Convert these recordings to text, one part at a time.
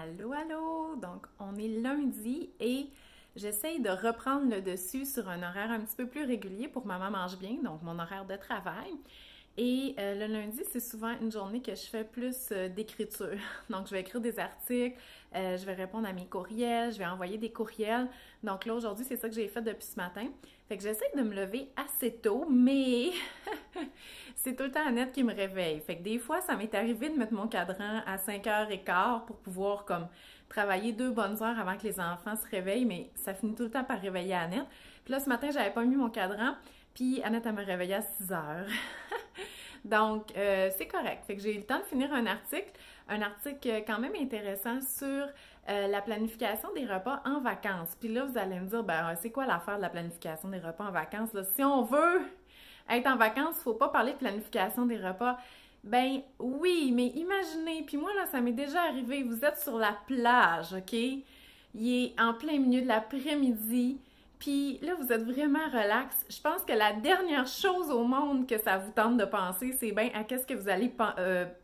Allô, allô! Donc, on est lundi et j'essaye de reprendre le dessus sur un horaire un petit peu plus régulier pour Maman mange bien, donc mon horaire de travail. Et le lundi, c'est souvent une journée que je fais plus d'écriture. Donc, je vais écrire des articles, je vais répondre à mes courriels, je vais envoyer des courriels. Donc là, aujourd'hui, c'est ça que j'ai fait depuis ce matin. Fait que j'essaie de me lever assez tôt, mais c'est tout le temps Annette qui me réveille. Fait que des fois, ça m'est arrivé de mettre mon cadran à 5h15 pour pouvoir comme travailler 2 bonnes heures avant que les enfants se réveillent, mais ça finit tout le temps par réveiller Annette. Puis là, ce matin, j'avais pas mis mon cadran, puis Annette, elle me réveillait à 6h. Donc, c'est correct. Fait que j'ai eu le temps de finir un article quand même intéressant sur la planification des repas en vacances. Puis là, vous allez me dire, ben, c'est quoi l'affaire de la planification des repas en vacances? Là? Si on veut être en vacances, il ne faut pas parler de planification des repas. Ben oui, mais imaginez, puis moi, là, ça m'est déjà arrivé, vous êtes sur la plage, OK? Il est en plein milieu de l'après-midi. Puis là, vous êtes vraiment relax. Je pense que la dernière chose au monde que ça vous tente de penser, c'est bien à qu'est-ce que vous allez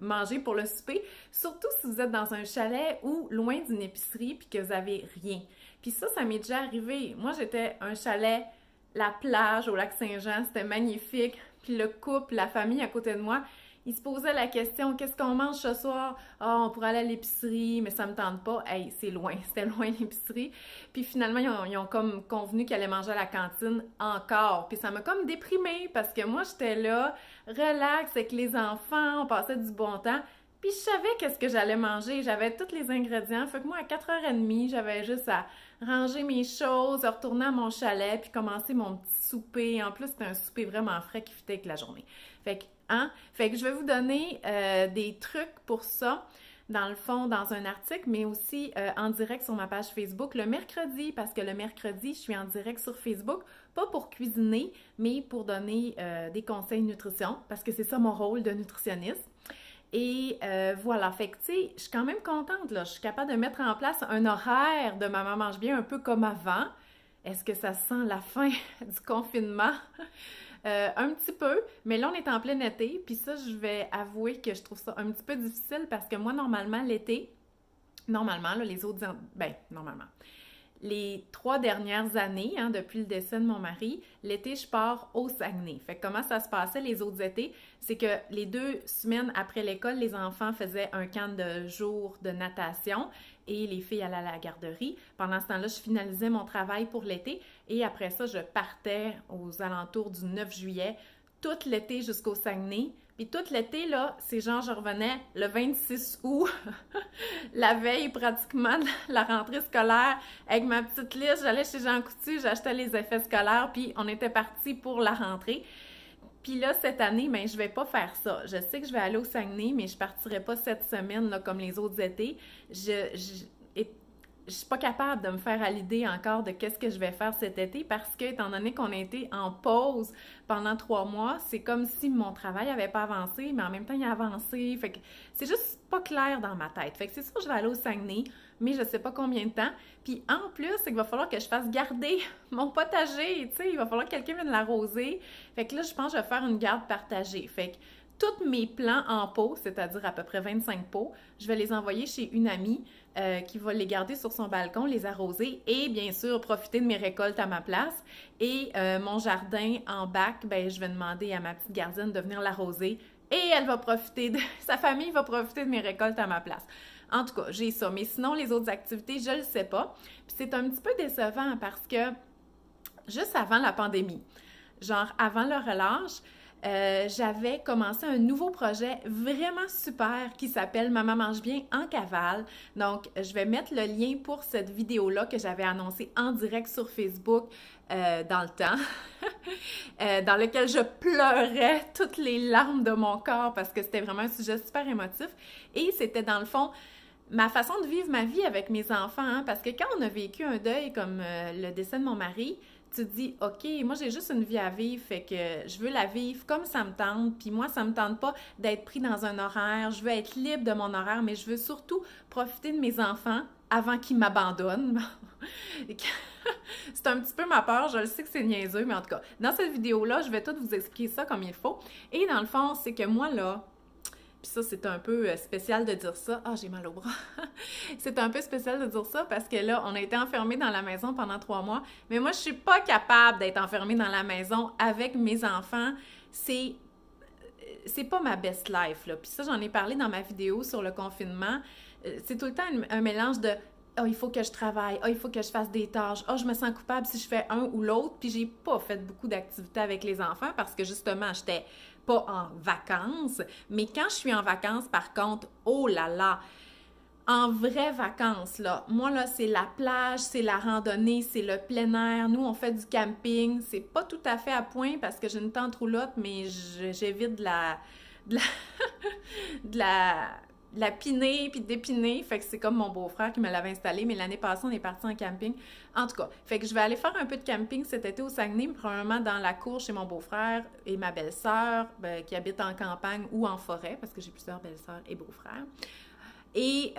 manger pour le souper. Surtout si vous êtes dans un chalet ou loin d'une épicerie puis que vous n'avez rien. Puis ça m'est déjà arrivé. Moi, j'étais un chalet, la plage au lac Saint-Jean, c'était magnifique. Puis le couple, la famille à côté de moi, ils se posaient la question, qu'est-ce qu'on mange ce soir? Ah, on pourrait aller à l'épicerie, mais ça me tente pas. Hey, c'est loin, c'était loin l'épicerie. Puis finalement, ils ont comme convenu qu'ils allaient manger à la cantine encore. Puis ça m'a comme déprimée parce que moi, j'étais là, relax avec les enfants, on passait du bon temps. Puis je savais qu'est-ce que j'allais manger, j'avais tous les ingrédients. Fait que moi, à 4h30, j'avais juste à ranger mes choses, retourner à mon chalet, puis commencer mon petit souper. En plus, c'était un souper vraiment frais qui fitait avec la journée. Fait que je vais vous donner des trucs pour ça, dans le fond, dans un article, mais aussi en direct sur ma page Facebook le mercredi, parce que le mercredi, je suis en direct sur Facebook, pas pour cuisiner, mais pour donner des conseils nutrition, parce que c'est ça mon rôle de nutritionniste. Et voilà, fait que tu sais, je suis quand même contente, là. Je suis capable de mettre en place un horaire de Maman mange bien un peu comme avant. Est-ce que ça sent la fin du confinement? Un petit peu, mais là, on est en plein été, puis ça, je vais avouer que je trouve ça un petit peu difficile parce que moi, normalement, l'été, normalement, là, les 3 dernières années, hein, depuis le décès de mon mari, l'été, je pars au Saguenay. Fait que comment ça se passait les autres étés? C'est que les 2 semaines après l'école, les enfants faisaient un camp de jour de natation et les filles allaient à la garderie. Pendant ce temps-là, je finalisais mon travail pour l'été et après ça, je partais aux alentours du 9 juillet, tout l'été jusqu'au Saguenay. Puis tout l'été, là, c'est genre, je revenais le 26 août, la veille pratiquement de la rentrée scolaire, avec ma petite liste, j'allais chez Jean Coutu, j'achetais les effets scolaires, puis on était partis pour la rentrée. Puis là, cette année, ben, je vais pas faire ça. Je sais que je vais aller au Saguenay, mais je partirai pas cette semaine, là, comme les autres étés. Je suis pas capable de me faire à l'idée encore de qu'est-ce que je vais faire cet été parce que, étant donné qu'on a été en pause pendant 3 mois, c'est comme si mon travail n'avait pas avancé, mais en même temps, il a avancé. Fait que c'est juste pas clair dans ma tête. Fait que c'est sûr que je vais aller au Saguenay, mais je sais pas combien de temps. Puis en plus, c'est qu'il va falloir que je fasse garder mon potager, tu sais, il va falloir que quelqu'un vienne l'arroser. Fait que là, je pense que je vais faire une garde partagée. Fait que tous mes plants en pot, c'est-à-dire à peu près 25 pots, je vais les envoyer chez une amie qui va les garder sur son balcon, les arroser et bien sûr profiter de mes récoltes à ma place. Et mon jardin en bac, ben, je vais demander à ma petite gardienne de venir l'arroser et elle va profiter sa famille va profiter de mes récoltes à ma place. En tout cas, j'ai ça. Mais sinon, les autres activités, je le sais pas. Puis c'est un petit peu décevant parce que juste avant la pandémie, genre avant le relâche, j'avais commencé un nouveau projet vraiment super qui s'appelle Maman mange bien en cavale. Donc, je vais mettre le lien pour cette vidéo-là que j'avais annoncée en direct sur Facebook dans le temps, dans lequel je pleurais toutes les larmes de mon corps parce que c'était vraiment un sujet super émotif. Et c'était dans le fond ma façon de vivre ma vie avec mes enfants, hein, parce que quand on a vécu un deuil comme le décès de mon mari, tu te dis, OK, moi j'ai juste une vie à vivre, fait que je veux la vivre comme ça me tente, puis moi ça me tente pas d'être pris dans un horaire, je veux être libre de mon horaire, mais je veux surtout profiter de mes enfants avant qu'ils m'abandonnent. C'est un petit peu ma peur, je le sais que c'est niaiseux, mais en tout cas, dans cette vidéo-là, je vais tout vous expliquer ça comme il faut. Et dans le fond, c'est que moi là, Puis ça, c'est un peu spécial de dire ça. Ah, j'ai mal au bras. C'est un peu spécial de dire ça parce que là, on a été enfermés dans la maison pendant 3 mois. Mais moi, je suis pas capable d'être enfermée dans la maison avec mes enfants. C'est pas ma best life, là. Puis ça, j'en ai parlé dans ma vidéo sur le confinement. C'est tout le temps un mélange de « Ah, il faut que je travaille. Ah, il faut que je fasse des tâches. Ah, je me sens coupable si je fais un ou l'autre. » Puis j'ai pas fait beaucoup d'activités avec les enfants parce que justement, j'étais pas en vacances. Mais quand je suis en vacances, par contre, oh là là! En vraies vacances, là, moi, là, c'est la plage, c'est la randonnée, c'est le plein air. Nous, on fait du camping. C'est pas tout à fait à point parce que j'ai une tente roulotte, mais j'évite de la piner puis d'épiner. Fait que c'est comme mon beau-frère qui me l'avait installé. Mais l'année passée, on est parti en camping. En tout cas, fait que je vais aller faire un peu de camping cet été au Saguenay, probablement dans la cour chez mon beau-frère et ma belle-sœur qui habite en campagne ou en forêt parce que j'ai plusieurs belles-sœurs et beaux-frères. Et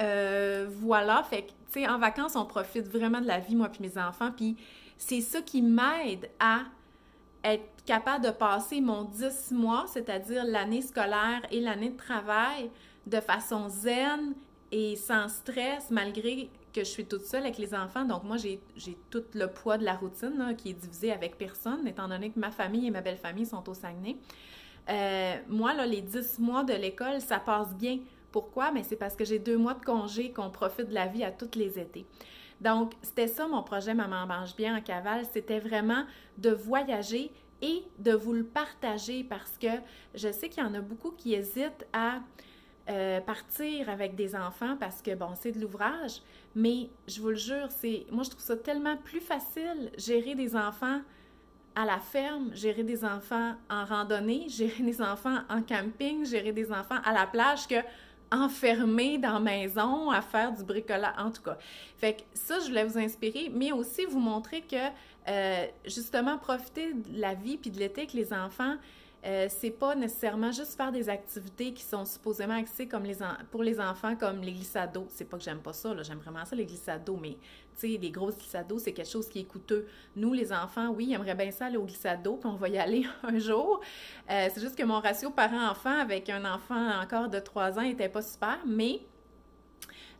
voilà, fait que, tu sais, en vacances, on profite vraiment de la vie, moi puis mes enfants, puis c'est ça qui m'aide à être capable de passer mon 10 mois, c'est-à-dire l'année scolaire et l'année de travail, de façon zen et sans stress, malgré que je suis toute seule avec les enfants. Donc moi, j'ai tout le poids de la routine là, qui est divisé avec personne, étant donné que ma famille et ma belle-famille sont au Saguenay. Moi, là, les 10 mois de l'école, ça passe bien. Pourquoi? Mais c'est parce que j'ai 2 mois de congé, qu'on profite de la vie à tous les étés. Donc, c'était ça mon projet Maman mange bien en cavale, c'était vraiment de voyager et de vous le partager parce que je sais qu'il y en a beaucoup qui hésitent à partir avec des enfants parce que, bon, c'est de l'ouvrage, mais je vous le jure, moi, je trouve ça tellement plus facile, gérer des enfants à la ferme, gérer des enfants en randonnée, gérer des enfants en camping, gérer des enfants à la plage que enfermés dans la maison à faire du bricolage, en tout cas. Fait que ça, je voulais vous inspirer, mais aussi vous montrer que, justement, profiter de la vie puis de l'été avec les enfants, c'est pas nécessairement juste faire des activités qui sont supposément axées comme pour les enfants, comme les glissades d'eau. C'est pas que j'aime pas ça, là, j'aime vraiment ça, les glissades d'eau, mais tu sais, les grosses glissades d'eau, c'est quelque chose qui est coûteux. Nous, les enfants, oui, ils aimeraient bien ça aller aux glissades d'eau, puis on va y aller un jour. C'est juste que mon ratio parent-enfant avec un enfant encore de 3 ans n'était pas super, mais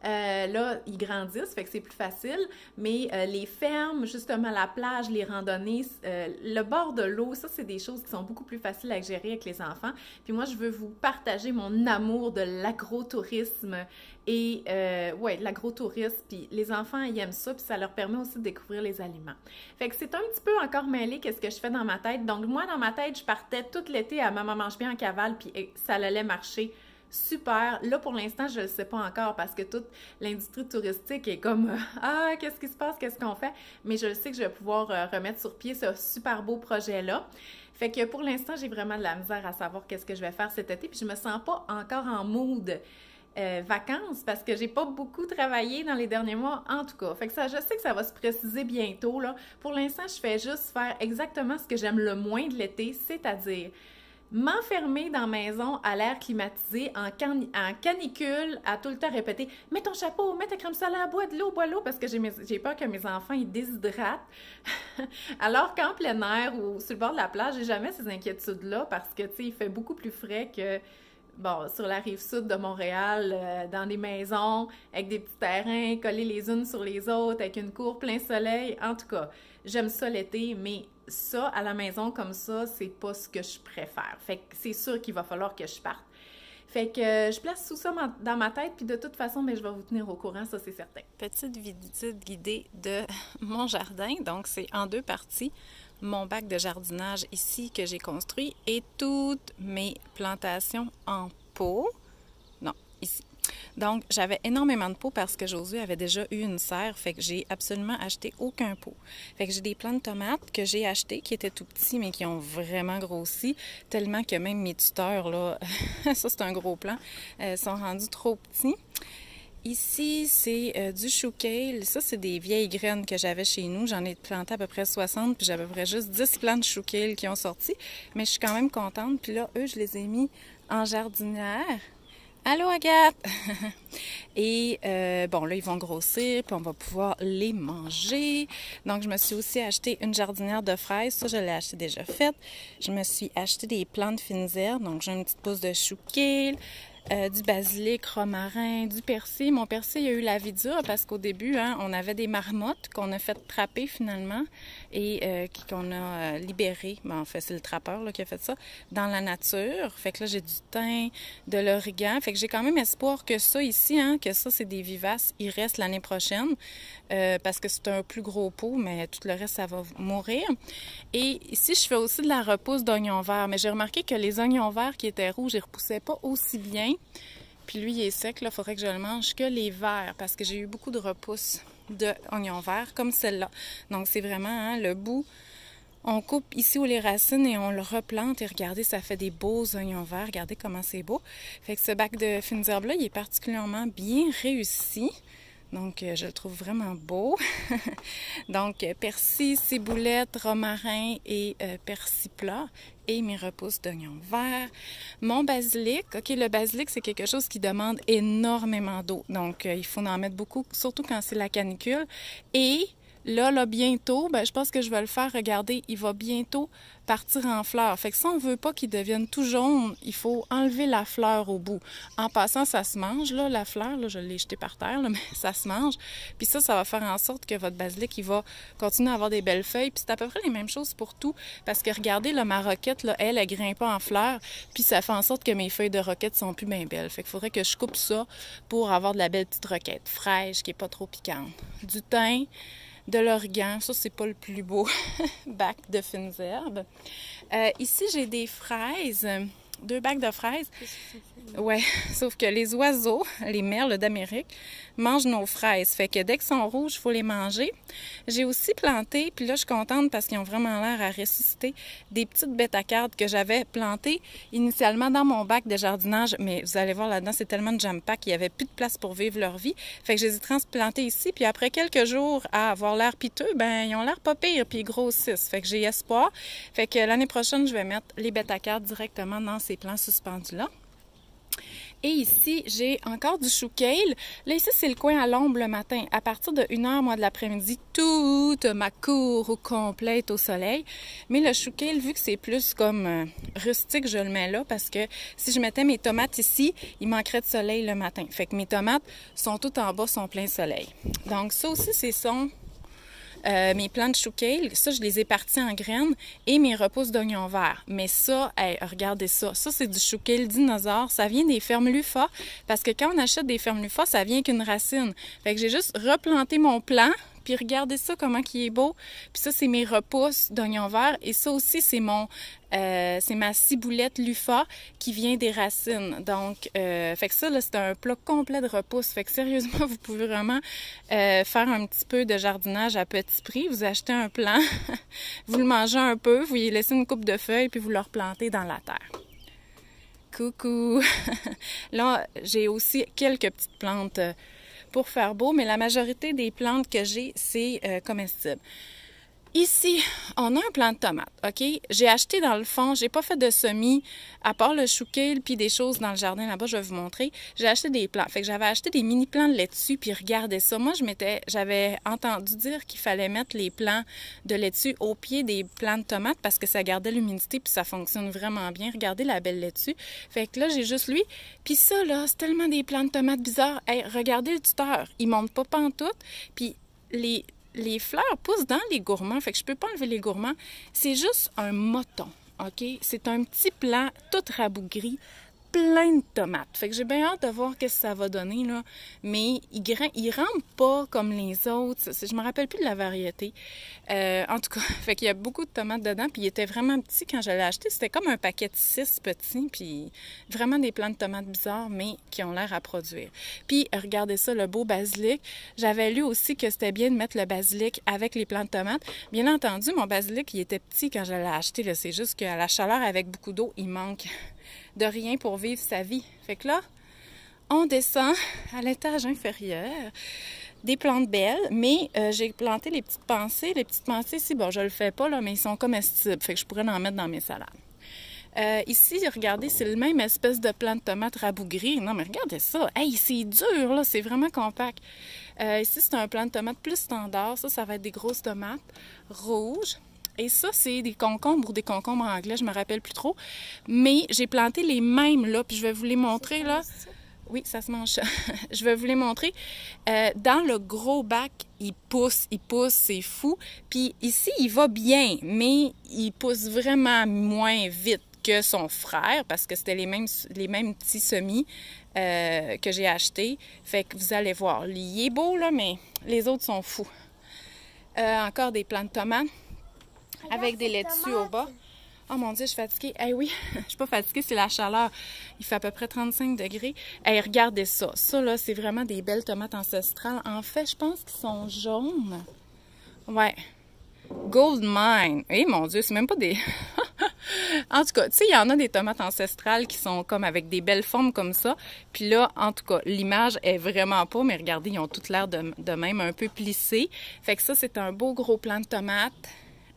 là, ils grandissent, fait que c'est plus facile, mais les fermes, justement la plage, les randonnées, le bord de l'eau, ça, c'est des choses qui sont beaucoup plus faciles à gérer avec les enfants. Puis moi, je veux vous partager mon amour de l'agrotourisme et, de l'agrotourisme, puis les enfants, ils aiment ça, puis ça leur permet aussi de découvrir les aliments. Fait que c'est un petit peu encore mêlé qu'est-ce que je fais dans ma tête. Donc moi, dans ma tête, je partais tout l'été à Maman mange bien en cavale, puis ça allait marcher super. Là, pour l'instant, je ne le sais pas encore parce que toute l'industrie touristique est comme « Ah, qu'est-ce qui se passe? Qu'est-ce qu'on fait? » Mais je le sais que je vais pouvoir remettre sur pied ce super beau projet-là. Fait que pour l'instant, j'ai vraiment de la misère à savoir qu'est-ce que je vais faire cet été. Puis je me sens pas encore en mood vacances parce que j'ai pas beaucoup travaillé dans les derniers mois, en tout cas. Fait que ça, je sais que ça va se préciser bientôt, là. Pour l'instant, je fais juste faire exactement ce que j'aime le moins de l'été, c'est-à-dire m'enfermer dans la maison à l'air climatisé, en canicule, à tout le temps répéter « Mets ton chapeau, mets ta crème solaire, bois de l'eau, parce que j'ai peur que mes enfants ils déshydratent. Alors qu'en plein air ou sur le bord de la plage, j'ai jamais ces inquiétudes-là parce que, tu sais, il fait beaucoup plus frais que, bon, sur la rive sud de Montréal, dans des maisons, avec des petits terrains collés les unes sur les autres, avec une cour plein soleil. En tout cas, j'aime ça l'été, mais ça, à la maison comme ça, c'est pas ce que je préfère. Fait que c'est sûr qu'il va falloir que je parte. Fait que je place tout ça dans ma tête, puis de toute façon, je vais vous tenir au courant, ça c'est certain. Petite visite guidée de mon jardin, donc c'est en 2 parties. Mon bac de jardinage ici que j'ai construit et toutes mes plantations en pot. Non, ici. Donc, j'avais énormément de pots parce que Josué avait déjà eu une serre, fait que j'ai absolument acheté aucun pot. Fait que j'ai des plants de tomates que j'ai achetés qui étaient tout petits, mais qui ont vraiment grossi, tellement que même mes tuteurs, là, ça c'est un gros plant, sont rendus trop petits. Ici, c'est du chou kale. Ça, c'est des vieilles graines que j'avais chez nous. J'en ai planté à peu près 60, puis j'avais à peu près juste 10 plants de chou kale qui ont sorti. Mais je suis quand même contente. Puis là, eux, je les ai mis en jardinière. Allô, Agathe! Et bon, là, ils vont grossir, puis on va pouvoir les manger. Donc, je me suis aussi acheté une jardinière de fraises. Ça, je l'ai acheté déjà faite. Je me suis acheté des plantes fines herbes. Donc, j'ai une petite pousse de chou kale. du basilic, romarin, du persil. Mon persil, il y a eu la vie dure parce qu'au début, hein, on avait des marmottes qu'on a fait trapper finalement et qu'on a libérées. Ben, en fait, c'est le trappeur là, qui a fait ça dans la nature. Fait que là, j'ai du thym, de l'origan. Fait que j'ai quand même espoir que ça ici, hein, que ça, c'est des vivaces, il reste l'année prochaine parce que c'est un plus gros pot, mais tout le reste, ça va mourir. Et ici, je fais aussi de la repousse d'oignons verts, mais j'ai remarqué que les oignons verts qui étaient rouges, ils ne repoussaient pas aussi bien. Puis lui, il est sec, là, il faudrait que je le mange que les verts, parce que j'ai eu beaucoup de repousses d'oignons verts, comme celle-là. Donc, c'est vraiment hein, le bout, on coupe ici où les racines et on le replante. Et regardez, ça fait des beaux oignons verts. Regardez comment c'est beau. Fait que ce bac de fines herbes-là, il est particulièrement bien réussi. Donc, je le trouve vraiment beau. Donc, persil, ciboulette, romarin et persil plat. Et mes repousses d'oignons verts. Mon basilic, OK, le basilic, c'est quelque chose qui demande énormément d'eau. Donc, il faut en mettre beaucoup, surtout quand c'est la canicule. Et là, bientôt, ben, je pense que je vais le faire. Regardez, il va bientôt partir en fleurs. Fait que si on veut pas qu'il devienne tout jaune, il faut enlever la fleur au bout. En passant, ça se mange, là, la fleur, là, je l'ai jetée par terre, là, mais ça se mange. Puis ça va faire en sorte que votre basilic, il va continuer à avoir des belles feuilles. Puis c'est à peu près les mêmes choses pour tout. Parce que regardez, là, ma roquette, là, elle grimpe en fleurs. Puis ça fait en sorte que mes feuilles de roquette sont plus bien belles. Fait qu'il faudrait que je coupe ça pour avoir de la belle petite roquette fraîche, qui est pas trop piquante. Du thym, de l'origan, ça c'est pas le plus beau bac de fines herbes. Ici j'ai des fraises, 2 bacs de fraises. Ouais, sauf que les oiseaux, les merles d'Amérique, mangent nos fraises. Fait que dès qu'elles sont rouges, il faut les manger. J'ai aussi planté, puis là je suis contente parce qu'ils ont vraiment l'air à ressusciter, des petites bétacardes que j'avais plantées initialement dans mon bac de jardinage. Mais vous allez voir là-dedans, c'est tellement de jam pack, il n'y avait plus de place pour vivre leur vie. Fait que je les ai transplantées ici, puis après quelques jours à avoir l'air piteux, ben ils ont l'air pas pire, puis ils grossissent. Fait que j'ai espoir. Fait que l'année prochaine, je vais mettre les bétacardes directement dans ces plants suspendus-là. Et ici, j'ai encore du chou kale. Là, ici, c'est le coin à l'ombre le matin. À partir de 1h, moi, de l'après-midi, toute ma cour au complet est au soleil. Mais le chou kale, vu que c'est plus comme rustique, je le mets là parce que si je mettais mes tomates ici, il manquerait de soleil le matin. Fait que mes tomates sont toutes en bas, sont plein soleil. Donc, ça aussi, c'est mes plants de chou kale, ça, je les ai partis en graines et mes repousses d'oignons verts. Mais ça, hey, regardez ça. Ça, c'est du chou kale dinosaure. Ça vient des fermes Lufa parce que quand on achète des fermes Lufa, ça vient qu'une racine. Fait que j'ai juste replanté mon plant. Puis regardez ça, comment il est beau. Puis ça, c'est mes repousses d'oignons verts. Et ça aussi, c'est ma ciboulette Lufa qui vient des racines. Donc, fait que ça, là, c'est un plat complet de repousses. Fait que sérieusement, vous pouvez vraiment faire un petit peu de jardinage à petit prix. Vous achetez un plant, vous le mangez un peu, vous y laissez une coupe de feuilles, puis vous le replantez dans la terre. Coucou! Là, j'ai aussi quelques petites plantes pour faire beau, mais la majorité des plantes que j'ai, c'est comestible. Ici, on a un plant de tomates, OK? J'ai acheté dans le fond, j'ai pas fait de semis, à part le chou kale puis des choses dans le jardin là-bas, je vais vous montrer. J'ai acheté des plants. Fait que j'avais acheté des mini plants de laitue, puis regardez ça. Moi, j'avais entendu dire qu'il fallait mettre les plants de laitue au pied des plants de tomates parce que ça gardait l'humidité puis ça fonctionne vraiment bien. Regardez la belle laitue. Fait que là, j'ai juste lui. Puis ça, là, c'est tellement des plants de tomates bizarres. Hey, regardez le tuteur. Il monte pas pantoute. Puis les fleurs poussent dans les gourmands, fait que je peux pas enlever les gourmands. C'est juste un moton, OK? C'est un petit plant tout rabougri, plein de tomates. Fait que j'ai bien hâte de voir ce que ça va donner, là. Mais il rampe pas comme les autres. Je me rappelle plus de la variété. En tout cas, fait qu'il y a beaucoup de tomates dedans. Puis il était vraiment petit quand je l'ai acheté. C'était comme un paquet de 6 petits. Puis vraiment des plants de tomates bizarres, mais qui ont l'air à produire. Puis regardez ça, le beau basilic. J'avais lu aussi que c'était bien de mettre le basilic avec les plants de tomates. Bien entendu, mon basilic, il était petit quand je l'ai acheté. C'est juste qu'à la chaleur, avec beaucoup d'eau, il manque de rien pour vivre sa vie. Fait que là, on descend à l'étage inférieur. Des plantes belles, mais j'ai planté les petites pensées. Les petites pensées ici, bon, je le fais pas, là, mais ils sont comestibles. Fait que je pourrais en mettre dans mes salades. Ici, regardez, c'est le même espèce de plant de tomate rabougri. Non, mais regardez ça. Hey, c'est dur, là. C'est vraiment compact. Ici, c'est un plant de tomate plus standard. Ça va être des grosses tomates rouges. Et ça, c'est des concombres ou des concombres anglais, je me rappelle plus trop. Mais j'ai planté les mêmes là, puis je vais vous les montrer là. Oui, ça se mange ça. Je vais vous les montrer. Dans le gros bac, il pousse, c'est fou. Puis ici, il va bien, mais il pousse vraiment moins vite que son frère, parce que c'était les mêmes petits semis que j'ai achetés. Fait que vous allez voir, il est beau, là, mais les autres sont fous. Encore des plants de tomates avec des laitues au bas. Oh mon Dieu, je suis fatiguée. Eh oui, je suis pas fatiguée, c'est la chaleur. Il fait à peu près 35 degrés. Eh, regardez ça. Ça, là, c'est vraiment des belles tomates ancestrales. En fait, je pense qu'ils sont jaunes. Ouais. Gold Mine. Eh mon Dieu, c'est même pas des... En tout cas, tu sais, il y en a des tomates ancestrales qui sont comme avec des belles formes comme ça. Puis là, en tout cas, l'image est vraiment pas, mais regardez, ils ont toutes l'air de même un peu plissées. Fait que ça, c'est un beau gros plant de tomates.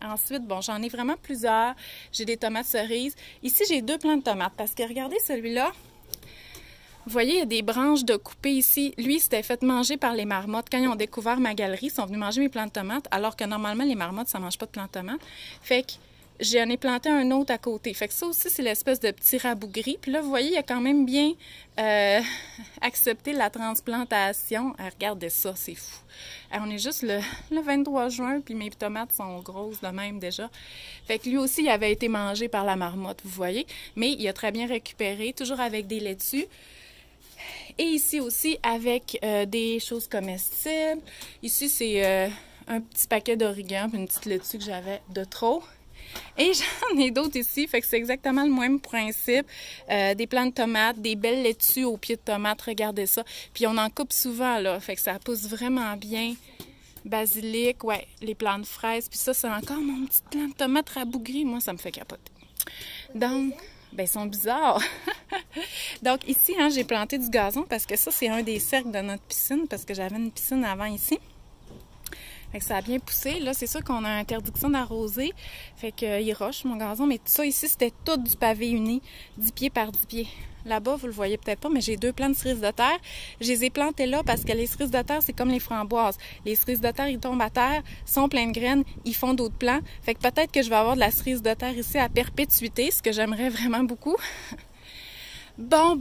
Ensuite, bon, j'en ai vraiment plusieurs. J'ai des tomates cerises. Ici, j'ai 2 plants de tomates parce que regardez celui-là. Vous voyez, il y a des branches de coupé ici. Lui, c'était fait manger par les marmottes. Quand ils ont découvert ma galerie, ils sont venus manger mes plants de tomates, alors que normalement, les marmottes, ça ne mange pas de plants de tomates. Fait que j'en ai planté un autre à côté. Fait que ça aussi, c'est l'espèce de petit rabougri. Puis là, vous voyez, il a quand même bien accepté la transplantation. Regardez ça, c'est fou. On est juste le 23 juin, puis mes tomates sont grosses de même déjà. Fait que lui aussi, il avait été mangé par la marmotte, vous voyez. Mais il a très bien récupéré, toujours avec des laitues. Et ici aussi, avec des choses comestibles. Ici, c'est un petit paquet d'origan, puis une petite laitue que j'avais de trop. Et j'en ai d'autres ici, fait que c'est exactement le même principe. Des plants de tomates, des belles laitues au pied de tomates, regardez ça. Puis on en coupe souvent, là, fait que ça pousse vraiment bien. Basilic, ouais, les plants de fraises. Puis ça, c'est encore mon petit plant de tomates rabougri. Moi, ça me fait capoter. Donc, ben, ils sont bizarres. Donc ici, hein, j'ai planté du gazon parce que ça, c'est un des cercles de notre piscine, parce que j'avais une piscine avant ici. Fait que ça a bien poussé. Là, c'est sûr qu'on a interdiction d'arroser. Fait qu'il roche, mon gazon. Mais tout ça ici, c'était tout du pavé uni, 10 pieds par 10 pieds. Là-bas, vous le voyez peut-être pas, mais j'ai 2 plants de cerises de terre. Je les ai plantés là parce que les cerises de terre, c'est comme les framboises. Les cerises de terre, ils tombent à terre, sont pleins de graines, ils font d'autres plants. Fait que peut-être que je vais avoir de la cerise de terre ici à perpétuité, ce que j'aimerais vraiment beaucoup. Bon.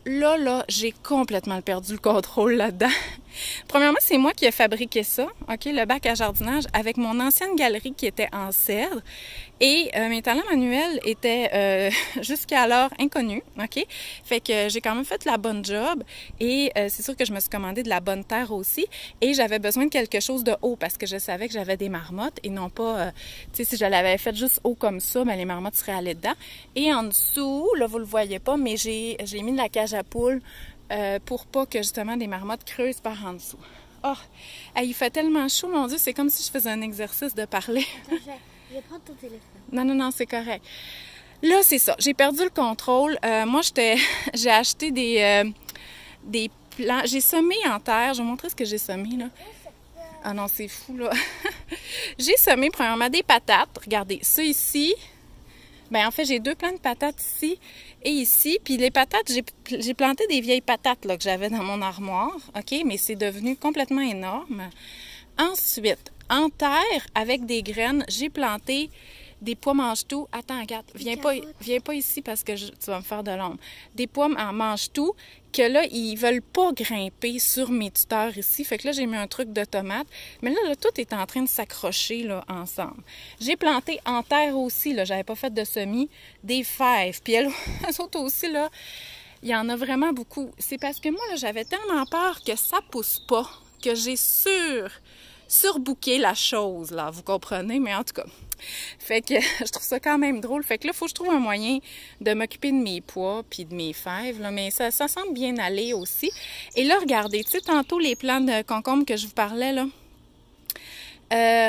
Là, j'ai complètement perdu le contrôle là-dedans. Premièrement, c'est moi qui ai fabriqué ça, OK, le bac à jardinage, avec mon ancienne galerie qui était en cèdre. Et mes talents manuels étaient jusqu'alors inconnus, OK? Fait que j'ai quand même fait la bonne job. Et c'est sûr que je me suis commandé de la bonne terre aussi. Et j'avais besoin de quelque chose de haut parce que je savais que j'avais des marmottes et non pas... tu sais, si je l'avais fait juste haut comme ça, ben, les marmottes seraient allées dedans. Et en dessous, là, vous le voyez pas, mais j'ai mis de la cage à poules pour pas que, justement, des marmottes creusent par en dessous. Oh, il fait tellement chaud, mon Dieu, c'est comme si je faisais un exercice de parler. Je vais prendre ton téléphone. Non, c'est correct. Là, c'est ça. J'ai perdu le contrôle. Moi, j'ai acheté des plants. J'ai semé en terre. Je vais vous montrer ce que j'ai semé, là. Ah non, c'est fou, là. J'ai semé, premièrement, des patates. Regardez, ça ici. Ben en fait, j'ai 2 plants de patates ici et ici. Puis les patates, j'ai planté des vieilles patates là, que j'avais dans mon armoire. OK? Mais c'est devenu complètement énorme. Ensuite, en terre, avec des graines, j'ai planté des pois mange-tout. Attends, regarde, viens pas ici parce que tu vas me faire de l'ombre. Des pois en mange-tout que là, ils veulent pas grimper sur mes tuteurs ici. Fait que là, j'ai mis un truc de tomate. Mais là, tout est en train de s'accrocher là ensemble. J'ai planté en terre aussi, là, j'avais pas fait de semis, des fèves. Puis elles autres aussi, là, il y en a vraiment beaucoup. C'est parce que moi, là, j'avais tellement peur que ça pousse pas, que j'ai surbooké la chose, là, vous comprenez? Mais en tout cas, fait que je trouve ça quand même drôle. Fait que là, il faut que je trouve un moyen de m'occuper de mes pois puis de mes fèves, là, mais ça semble bien aller aussi. Et là, regardez, tu sais, tantôt, les plants de concombre que je vous parlais, là,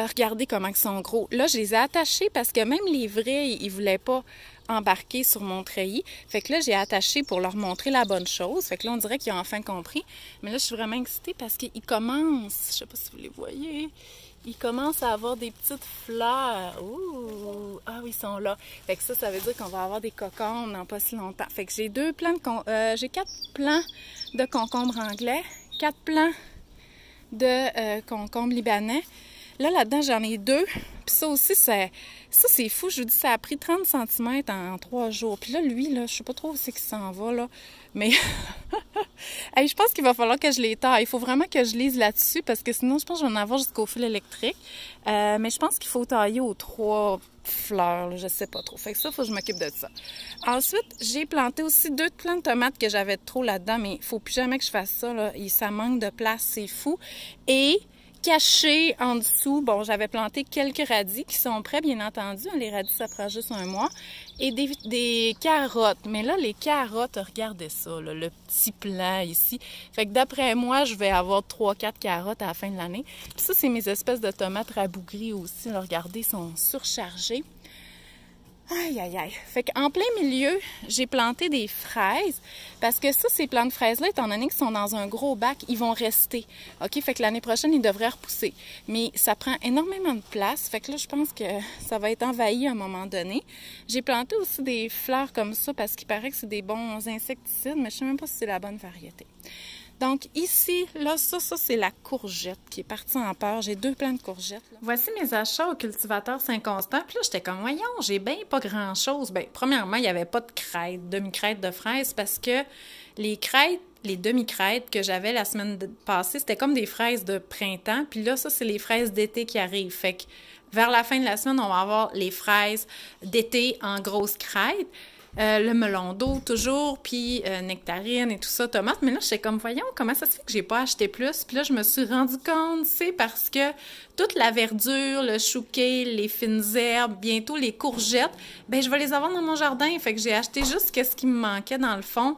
regardez comment ils sont gros. Là, je les ai attachés parce que même les vrais, ils voulaient pas embarquer sur mon treillis. Fait que là, j'ai attaché pour leur montrer la bonne chose. Fait que là, on dirait qu'ils ont enfin compris. Mais là, je suis vraiment excitée parce qu'ils commencent, je sais pas si vous les voyez, ils commencent à avoir des petites fleurs. Ouh! Ah oui, ils sont là. Fait que ça veut dire qu'on va avoir des cocombes dans pas si longtemps. Fait que j'ai 4 plants de concombres anglais, 4 plants de concombres libanais. Là, là-dedans, j'en ai 2. Puis ça aussi, ça c'est fou. Je vous dis, ça a pris 30 cm en 3 jours. Puis là, lui, là, je sais pas trop où c'est qu'il s'en va, là. Mais hey, je pense qu'il va falloir que je les taille. Il faut vraiment que je lise là-dessus parce que sinon, je pense que je vais en avoir jusqu'au fil électrique. Mais je pense qu'il faut tailler aux 3 fleurs, là, je sais pas trop. Fait que ça, il faut que je m'occupe de ça. Ensuite, j'ai planté aussi 2 plants de tomates que j'avais trop là-dedans, mais il faut plus jamais que je fasse ça, là. Et ça manque de place, c'est fou. Et caché en dessous, bon, j'avais planté quelques radis qui sont prêts, bien entendu. Les radis, ça prend juste 1 mois. Et des carottes. Mais là, les carottes, regardez ça, là, le petit plant ici. Fait que d'après moi, je vais avoir 3-4 carottes à la fin de l'année. Puis ça, c'est mes espèces de tomates rabougries aussi. Là, regardez, ils sont surchargées. Aïe, aïe, aïe. Fait qu'en plein milieu, j'ai planté des fraises parce que ça, ces plants de fraises-là, étant donné qu'ils sont dans un gros bac, ils vont rester. OK? Fait que l'année prochaine, ils devraient repousser. Mais ça prend énormément de place. Fait que là, je pense que ça va être envahi à un moment donné. J'ai planté aussi des fleurs comme ça parce qu'il paraît que c'est des bons insecticides, mais je sais même pas si c'est la bonne variété. Donc ici, là, ça c'est la courgette qui est partie en peur. J'ai 2 plants de courgettes. Là. Voici mes achats au cultivateur Saint-Constant. Puis là, j'étais comme, voyons, j'ai bien pas grand-chose. Bien, premièrement, il n'y avait pas de crêtes, demi-crêtes de fraises parce que les crêtes, les demi-crêtes que j'avais la semaine passée, c'était comme des fraises de printemps. Puis là, ça, c'est les fraises d'été qui arrivent. Fait que vers la fin de la semaine, on va avoir les fraises d'été en grosses crêtes. Le melon d'eau toujours, puis nectarine et tout ça, tomates. Mais là, j'étais comme, voyons, comment ça se fait que j'ai pas acheté plus? Puis là, je me suis rendu compte, c'est parce que toute la verdure, le chouquet, les fines herbes, bientôt les courgettes, ben je vais les avoir dans mon jardin. Fait que j'ai acheté juste ce qui me manquait dans le fond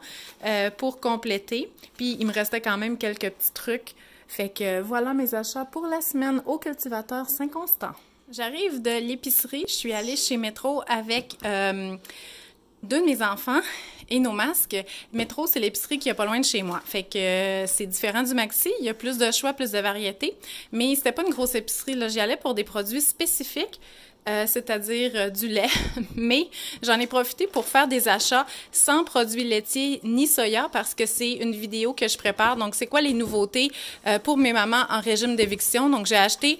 pour compléter. Puis il me restait quand même quelques petits trucs. Fait que voilà mes achats pour la semaine au cultivateur Saint-Constant. J'arrive de l'épicerie. Je suis allée chez Métro avec 2 de mes enfants et nos masques. Métro, c'est l'épicerie qui est pas loin de chez moi. Fait que c'est différent du Maxi. Il y a plus de choix, plus de variété. Mais c'était pas une grosse épicerie, là. J'y allais pour des produits spécifiques. C'est-à-dire du lait, mais j'en ai profité pour faire des achats sans produits laitiers ni soya parce que c'est une vidéo que je prépare. Donc, c'est quoi les nouveautés pour mes mamans en régime d'éviction? Donc, j'ai acheté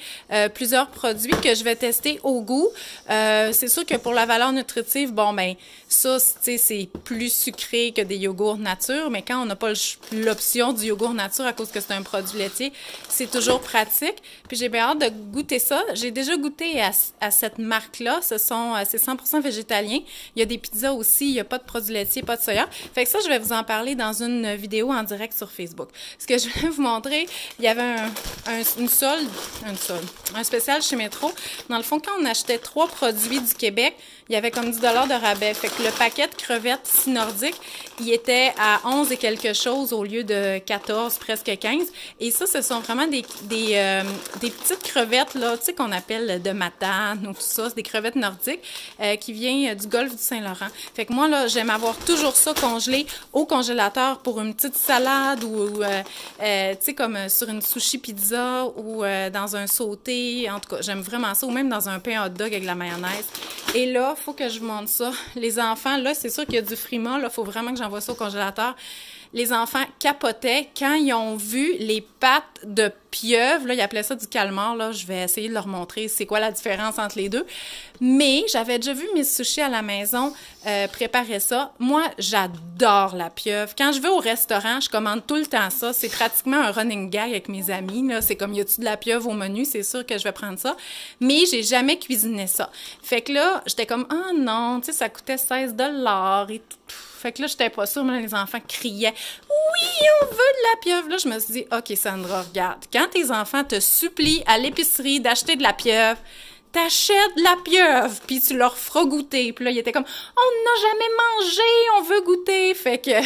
plusieurs produits que je vais tester au goût. C'est sûr que pour la valeur nutritive, bon, ben ça, tu sais, c'est plus sucré que des yogourts nature, mais quand on n'a pas l'option du yogourt nature à cause que c'est un produit laitier, c'est toujours pratique. Puis, j'ai bien hâte de goûter ça. J'ai déjà goûté à cette marque-là, c'est 100% végétalien. Il y a des pizzas aussi, il n'y a pas de produits laitiers, pas de soya. Fait que ça, je vais vous en parler dans une vidéo en direct sur Facebook. Ce que je voulais vous montrer, il y avait un spécial chez Métro. Dans le fond, quand on achetait 3 produits du Québec, il y avait comme 10 $ de rabais. Fait que le paquet de crevettes si nordiques, il était à 11 et quelque chose au lieu de 14, presque 15. Et ça, ce sont vraiment des petites crevettes, là, tu sais, qu'on appelle de Matane ou tout ça. C'est des crevettes nordiques qui viennent du golfe du Saint-Laurent. Fait que moi, là, j'aime avoir toujours ça congelé au congélateur pour une petite salade ou tu sais, comme sur une sushi pizza ou dans un sauté. En tout cas, j'aime vraiment ça. Ou même dans un pain hot dog avec de la mayonnaise. Et là, il faut que je vous montre ça. Les enfants, là, c'est sûr qu'il y a du frima. Là, il faut vraiment que j'envoie ça au congélateur. Les enfants capotaient quand ils ont vu les pattes de pieuvre. Là, ils appelaient ça du calmar. Là, je vais essayer de leur montrer c'est quoi la différence entre les deux. Mais j'avais déjà vu mes sushis à la maison préparer ça. Moi, j'adore la pieuvre. Quand je vais au restaurant, je commande tout le temps ça. C'est pratiquement un running gag avec mes amis. Là, c'est comme, y a-tu de la pieuvre au menu? C'est sûr que je vais prendre ça. Mais j'ai jamais cuisiné ça. Fait que là, j'étais comme, ah non, tu sais, ça coûtait 16 $ et tout. Fait que là, j'étais pas sûre, mais les enfants criaient « Oui, on veut de la pieuvre! » Là, je me suis dit « OK, Sandra, regarde, quand tes enfants te supplient à l'épicerie d'acheter de la pieuvre, t'achètes de la pieuvre, puis tu leur feras goûter. » Puis là, ils étaient comme « On n'a jamais mangé, on veut goûter! » Fait que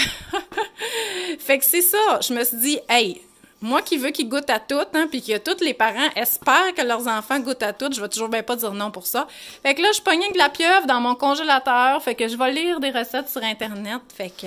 c'est ça. Je me suis dit « Hey! » Moi qui veux qu'ils goûtent à tout, hein, puis que tous les parents espèrent que leurs enfants goûtent à tout, je vais toujours bien pas dire non pour ça. Fait que là, je pognais de la pieuvre dans mon congélateur, fait que je vais lire des recettes sur Internet, fait que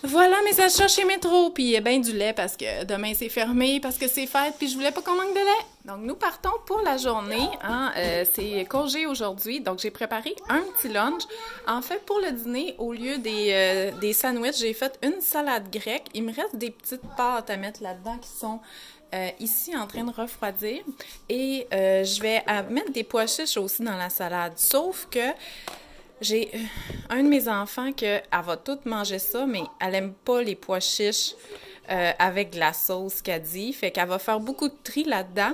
voilà mes achats chez Métro, puis il y a bien du lait parce que demain c'est fermé, parce que c'est fête, puis je voulais pas qu'on manque de lait. Donc nous partons pour la journée, hein, c'est congé aujourd'hui, donc j'ai préparé un petit lunch. En fait, pour le dîner, au lieu des sandwichs, j'ai fait une salade grecque. Il me reste des petites pâtes à mettre là-dedans qui sont ici en train de refroidir et je vais mettre des pois chiches aussi dans la salade. Sauf que j'ai un de mes enfants elle va tout manger ça, mais elle aime pas les pois chiches avec de la sauce qu'elle dit. Fait qu'elle va faire beaucoup de tri là-dedans.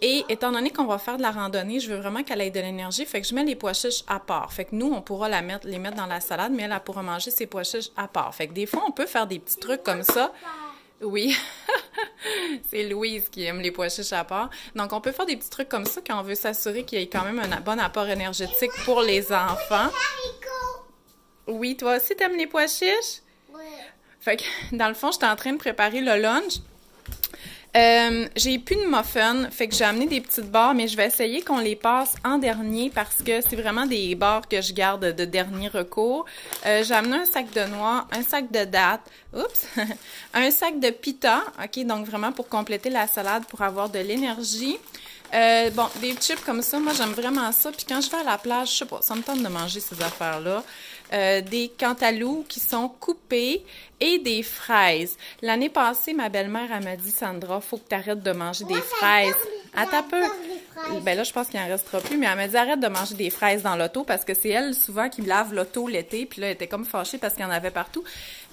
Et étant donné qu'on va faire de la randonnée, je veux vraiment qu'elle ait de l'énergie. Fait que je mets les pois chiches à part. Fait que nous, on pourra les mettre dans la salade, mais elle pourra manger ses pois chiches à part. Fait que des fois, on peut faire des petits trucs comme ça. Oui, c'est Louise qui aime les pois chiches à part. Donc, on peut faire des petits trucs comme ça quand on veut s'assurer qu'il y ait quand même un bon apport énergétique pour les enfants. Oui, toi aussi, t'aimes les pois chiches? Oui. Fait que, dans le fond, j'étais en train de préparer le lunch. J'ai plus de muffins, fait que j'ai amené des petites barres, mais je vais essayer qu'on les passe en dernier parce que c'est vraiment des barres que je garde de dernier recours. J'ai amené un sac de noix, un sac de dattes, oups, un sac de pita, ok, donc vraiment pour compléter la salade, pour avoir de l'énergie. Bon, des chips comme ça, moi j'aime vraiment ça, puis quand je vais à la plage, je sais pas, ça me tente de manger ces affaires-là. Des cantaloupes qui sont coupés et des fraises. L'année passée, ma belle-mère, elle m'a dit, Sandra, faut que tu arrêtes de manger des fraises. Attends un peu. Ben là, je pense qu'il en restera plus, mais elle m'a dit, arrête de manger des fraises dans l'auto parce que c'est elle, souvent, qui me lave l'auto l'été. Puis là, elle était comme fâchée parce qu'il y en avait partout.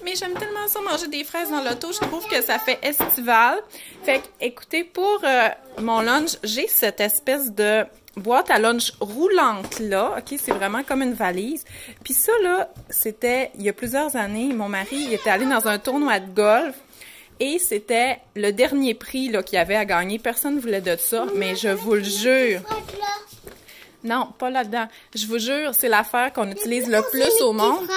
Mais j'aime tellement ça, manger des fraises dans l'auto. Je trouve que ça fait estival. Fait que, écoutez, pour mon lunch, j'ai cette espèce de boîte à lunch roulante là, ok, c'est vraiment comme une valise. Puis ça là, c'était il y a plusieurs années, mon mari il était allé dans un tournoi de golf et c'était le dernier prix là qu'il y avait à gagner. Personne ne voulait de ça, mais je vous le jure. Non, pas là-dedans. Je vous jure, c'est l'affaire qu'on utilise le plus au monde.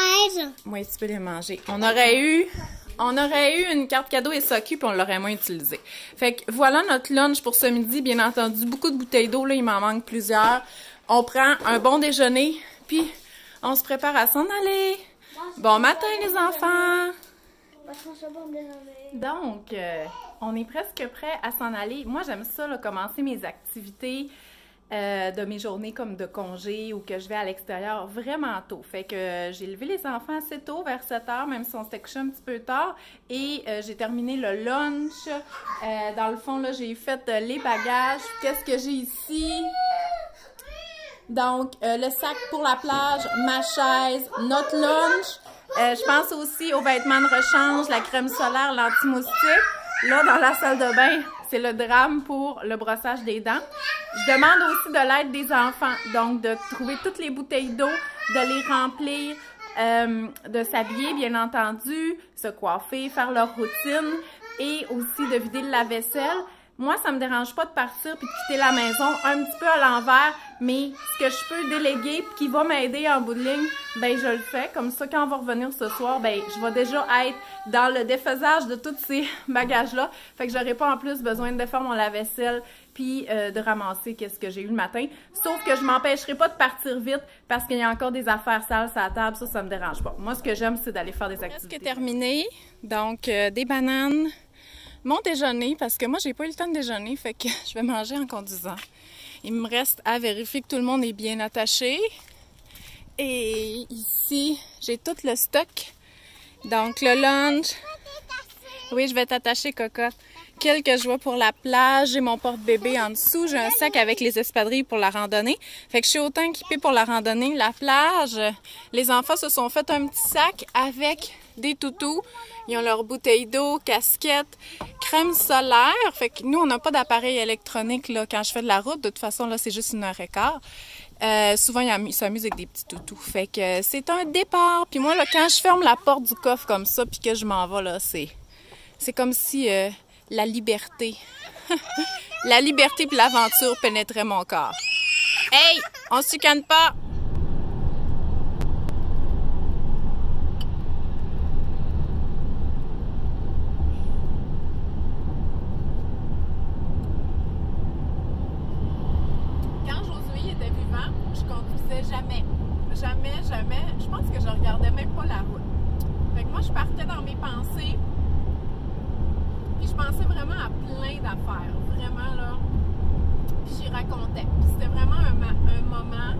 Oui, tu peux les manger. On aurait eu une carte cadeau SAQ puis on l'aurait moins utilisée. Fait que voilà notre lunch pour ce midi. Bien entendu, beaucoup de bouteilles d'eau. Là, il m'en manque plusieurs. On prend un bon déjeuner puis on se prépare à s'en aller. Bon matin, les enfants! Donc, on est presque prêts à s'en aller. Moi, j'aime ça, là, commencer mes activités de mes journées comme de congé ou que je vais à l'extérieur vraiment tôt. Fait que j'ai levé les enfants assez tôt, vers 7 h, même si on s'était couché un petit peu tard. Et j'ai terminé le lunch. Dans le fond, là, j'ai fait les bagages. Qu'est-ce que j'ai ici? Donc, le sac pour la plage, ma chaise, notre lunch. Je pense aussi aux vêtements de rechange, la crème solaire, l'anti-moustique. Là, dans la salle de bain, c'est le drame pour le brossage des dents. Je demande aussi de l'aide des enfants, donc de trouver toutes les bouteilles d'eau, de les remplir, de s'habiller, bien entendu, se coiffer, faire leur routine et aussi de vider le lave-vaisselle. Moi, ça me dérange pas de partir puis de quitter la maison un petit peu à l'envers, mais ce que je peux déléguer puis qui va m'aider en bout de ligne, ben je le fais. Comme ça, quand on va revenir ce soir, ben je vais déjà être dans le défaisage de tous ces bagages-là. Fait que j'aurai pas en plus besoin de faire mon lave-vaisselle puis de ramasser qu'est-ce que j'ai eu le matin. Sauf que je m'empêcherai pas de partir vite parce qu'il y a encore des affaires sales sur la table. Ça me dérange pas. Moi, ce que j'aime, c'est d'aller faire des activités. Presque terminé. Donc, des bananes. Mon déjeuner, parce que moi, j'ai pas eu le temps de déjeuner, fait que je vais manger en conduisant. Il me reste à vérifier que tout le monde est bien attaché. Et ici, j'ai tout le stock. Donc, le lunch. Oui, je vais t'attacher, cocotte. Quelques joies pour la plage. J'ai mon porte-bébé en dessous. J'ai un sac avec les espadrilles pour la randonnée. Fait que je suis autant équipée pour la randonnée. La plage, les enfants se sont fait un petit sac avec des toutous. Ils ont leur bouteille d'eau, casquette, crème solaire. Fait que nous, on n'a pas d'appareil électronique là, quand je fais de la route. De toute façon, là, c'est juste 1h15. Souvent, ils s'amusent avec des petits toutous. Fait que c'est un départ. Puis moi, là, quand je ferme la porte du coffre comme ça puis que je m'en vais, là, c'est comme si la liberté, la liberté puis l'aventure pénétraient mon corps. Hey! On se chicane pas! Jamais. Je pense que je regardais même pas la route. Fait que moi, je partais dans mes pensées. Puis je pensais vraiment à plein d'affaires. Vraiment, là. Puis j'y racontais. Puis c'était vraiment un moment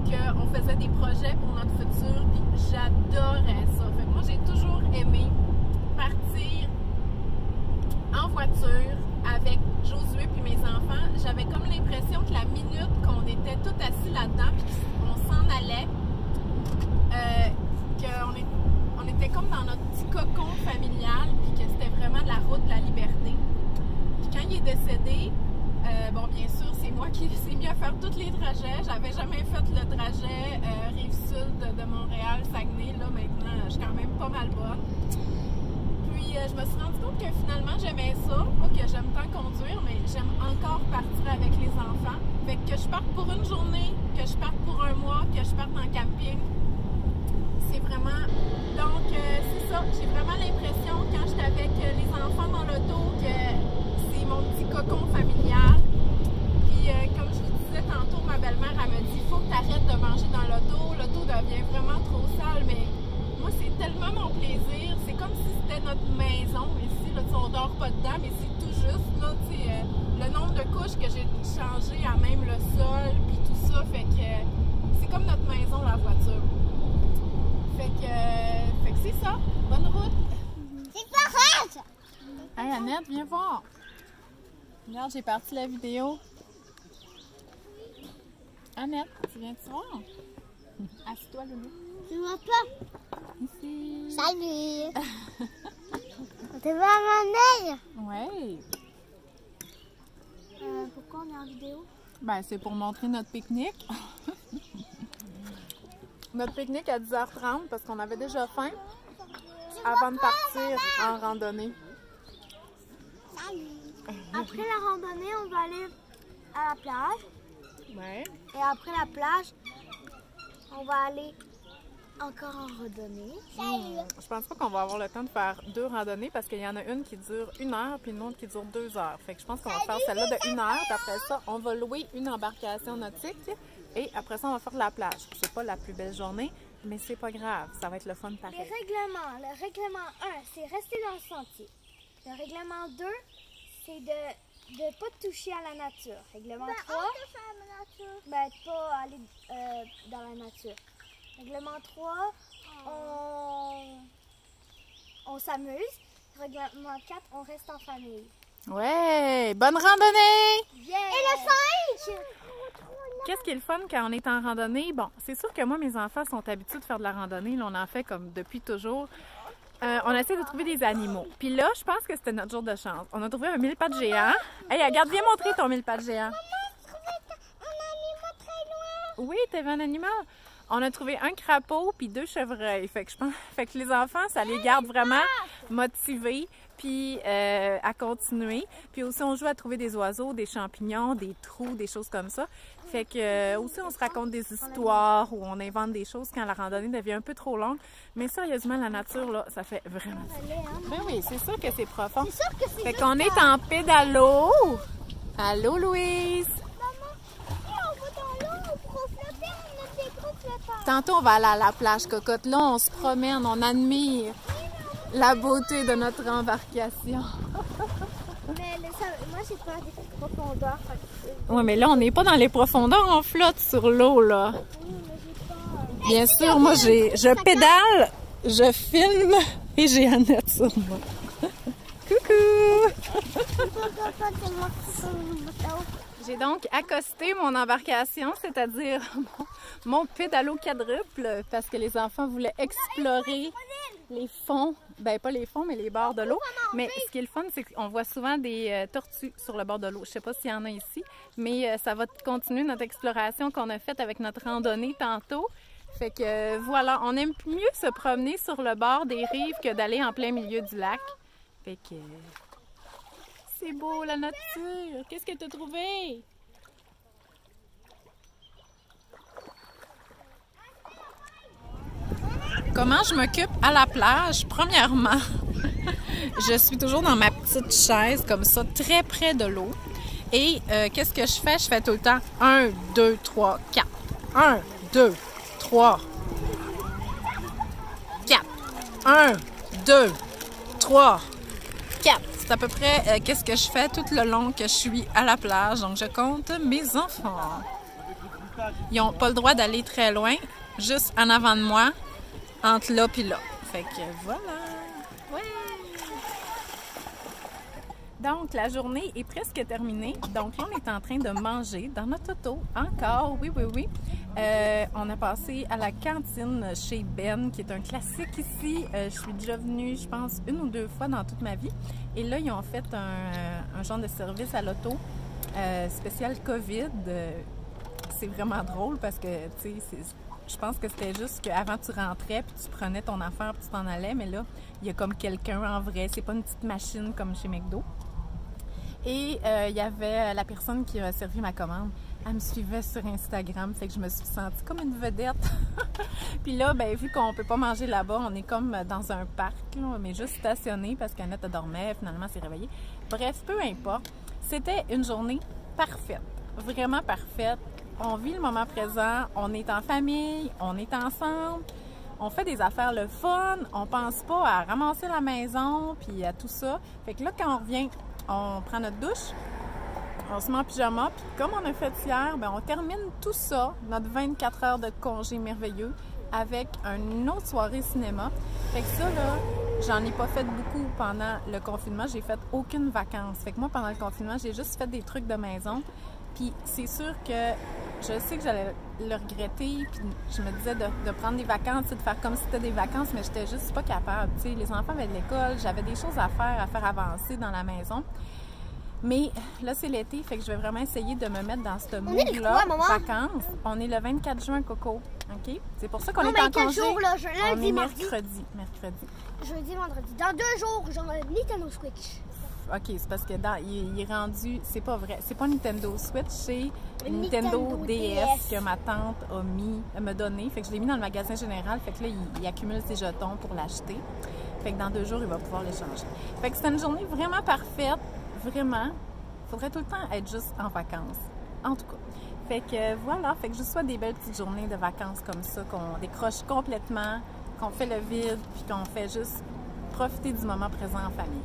qu'on faisait des projets pour notre futur. Puis j'adorais ça. Fait que moi, j'ai toujours aimé partir en voiture avec Josué puis mes enfants, j'avais comme l'impression que la minute qu'on était tous assis là-dedans puis qu'on s'en allait, qu'on était comme dans notre petit cocon familial puis que c'était vraiment de la route de la liberté. Puis quand il est décédé, bon, bien sûr, c'est moi qui s'est mis à faire tous les trajets. J'avais jamais fait le trajet Rive-Sud de Montréal-Saguenay. Là, maintenant, je suis quand même pas mal bonne. Puis, je me suis rendu compte que finalement, j'aimais ça. Pas que j'aime tant conduire, mais j'aime encore partir avec les enfants. Fait que je parte pour une journée, que je parte pour un mois, que je parte en camping. C'est vraiment... Donc, c'est ça. J'ai vraiment l'impression, quand j'étais avec les enfants dans l'auto, que c'est mon petit cocon familial. Puis, comme je vous disais tantôt, ma belle-mère, elle me dit « Faut que tu arrêtes de manger dans l'auto. L'auto devient vraiment trop sale. » Mais moi, c'est tellement mon plaisir. C'est comme si c'était notre maison ici. Là, on dort pas dedans, mais c'est tout juste. Là, le nombre de couches que j'ai changé à même le sol, puis tout ça, fait que c'est comme notre maison, la voiture. Fait que c'est ça. Bonne route. C'est pas Hey Annette, viens voir. Regarde, j'ai parti la vidéo. Annette, tu viens-tu voir? Assis-toi, Loulou. Tu vois pas? Ici. Salut! Tu vois mon œil? Ouais. Pourquoi on est en vidéo? Ben, c'est pour montrer notre pique-nique. Notre pique-nique à 10h30 parce qu'on avait déjà faim avant de partir en randonnée. Salut! Après la randonnée, on va aller à la plage. Ouais. Et après la plage, on va aller encore en randonnée. Je pense pas qu'on va avoir le temps de faire 2 randonnées parce qu'il y en a une qui dure 1 heure puis une autre qui dure 2 heures. Fait que je pense qu'on va faire celle-là de 1 heure puis après ça, on va louer une embarcation nautique et après ça, on va faire de la plage. C'est pas la plus belle journée, mais c'est pas grave. Ça va être le fun pareil. Le règlement 1, c'est rester dans le sentier. Le règlement 2, c'est de ne pas toucher à la nature. Règlement 3, ben, de pas aller dans la nature. Règlement 3, on s'amuse. Règlement 4, on reste en famille. Ouais! Bonne randonnée! Yeah. Et le 5! Qu'est-ce qui est le fun quand on est en randonnée? Bon, c'est sûr que moi, mes enfants sont habitués de faire de la randonnée. Là, on en fait comme depuis toujours. On essaie de trouver des animaux. Puis là, je pense que c'était notre jour de chance. On a trouvé un mille-pattes géant. Hey, regarde, viens montrer ton mille-pattes géant. Un animal très loin. Oui, t'avais un animal. On a trouvé un crapaud puis 2 chevreuils. Fait que je pense, fait que les enfants, ça les garde vraiment motivés puis à continuer. Puis aussi, on joue à trouver des oiseaux, des champignons, des trous, des choses comme ça. Fait que aussi, on se raconte des histoires ou on invente des choses quand la randonnée devient un peu trop longue. Mais sérieusement, la nature, là, ça fait vraiment ça. Ben oui, c'est sûr que c'est profond. C'est sûr que c'est Fait qu'on est en pédalo. Allô, Louise? Tantôt, on va aller à la plage cocotte. Là, on se promène, on admire la beauté de notre embarcation. Mais moi, j'ai peur des profondeurs. Oui, mais là, on n'est pas dans les profondeurs, on flotte sur l'eau, là. Oui, mais j'ai peur. Bien sûr, moi, je pédale, je filme et j'ai Annette sur moi. Coucou! J'ai donc accosté mon embarcation, c'est-à-dire mon pédalo quadruple, parce que les enfants voulaient explorer les fonds, ben pas les fonds, mais les bords de l'eau. Mais ce qui est le fun, c'est qu'on voit souvent des tortues sur le bord de l'eau. Je sais pas s'il y en a ici, mais ça va continuer notre exploration qu'on a faite avec notre randonnée tantôt. Fait que voilà, on aime mieux se promener sur le bord des rives que d'aller en plein milieu du lac. Fait que c'est beau la nature. Qu'est-ce que tu as trouvé? Comment je m'occupe à la plage? Premièrement, je suis toujours dans ma petite chaise comme ça, très près de l'eau. Et qu'est-ce que je fais? Je fais tout le temps 1, 2, 3, 4. 1, 2, 3, 4. 1, 2, 3, 4. C'est à peu près qu'est-ce que je fais tout le long que je suis à la plage. Donc, je compte mes enfants. Ils n'ont pas le droit d'aller très loin, juste en avant de moi, entre là et là. Fait que voilà. Ouais. Donc, la journée est presque terminée. Donc, là, on est en train de manger dans notre auto. Encore, oui. On a passé à la cantine chez Ben, qui est un classique ici. Je suis déjà venue, je pense, 1 ou 2 fois dans toute ma vie. Et là, ils ont fait un genre de service à l'auto spécial COVID. C'est vraiment drôle parce que, tu sais, je pense que c'était juste qu'avant tu rentrais puis tu prenais ton affaire puis tu t'en allais, mais là, il y a comme quelqu'un en vrai. C'est pas une petite machine comme chez McDo. Et il y avait la personne qui a servi ma commande. Elle me suivait sur Instagram, fait que je me suis sentie comme une vedette. Puis là, ben, vu qu'on peut pas manger là-bas, on est comme dans un parc, là, mais juste stationné parce qu'Annette dormait, finalement s'est réveillée. Bref, peu importe. C'était une journée parfaite, vraiment parfaite. On vit le moment présent, on est en famille, on est ensemble, on fait des affaires le fun, on pense pas à ramasser la maison puis à tout ça. Fait que là, quand on revient, on prend notre douche, on se met en pyjama, puis comme on a fait hier, bien, on termine tout ça, notre 24 heures de congé merveilleux, avec une autre soirée cinéma. Fait que ça, là, j'en ai pas fait beaucoup pendant le confinement. J'ai fait aucune vacances. Fait que moi, pendant le confinement, j'ai juste fait des trucs de maison. Puis c'est sûr que je sais que j'allais le regretter, puis je me disais de prendre des vacances, de faire comme si c'était des vacances, mais j'étais juste pas capable. Tu sais, les enfants avaient de l'école, j'avais des choses à faire avancer dans la maison. Mais là, c'est l'été, fait que je vais vraiment essayer de me mettre dans ce mood-là, vacances. On est le 24 juin, Coco, OK? C'est pour ça qu'on est en congé. Jours, là, on est mardi. mercredi. Jeudi, vendredi. Dans 2 jours, j'aurai Nintendo Switch. OK, c'est parce que il est rendu... C'est pas vrai. C'est pas Nintendo Switch, c'est Nintendo DS que ma tante m'a donné. Fait que je l'ai mis dans le magasin général. Fait que là, il accumule ses jetons pour l'acheter. Fait que dans 2 jours, il va pouvoir les changer. Fait que c'était une journée vraiment parfaite. Vraiment. Faudrait tout le temps être juste en vacances. En tout cas. Fait que voilà. Fait que je vous souhaite des belles petites journées de vacances comme ça, qu'on décroche complètement, qu'on fait le vide, puis qu'on fait juste profiter du moment présent en famille.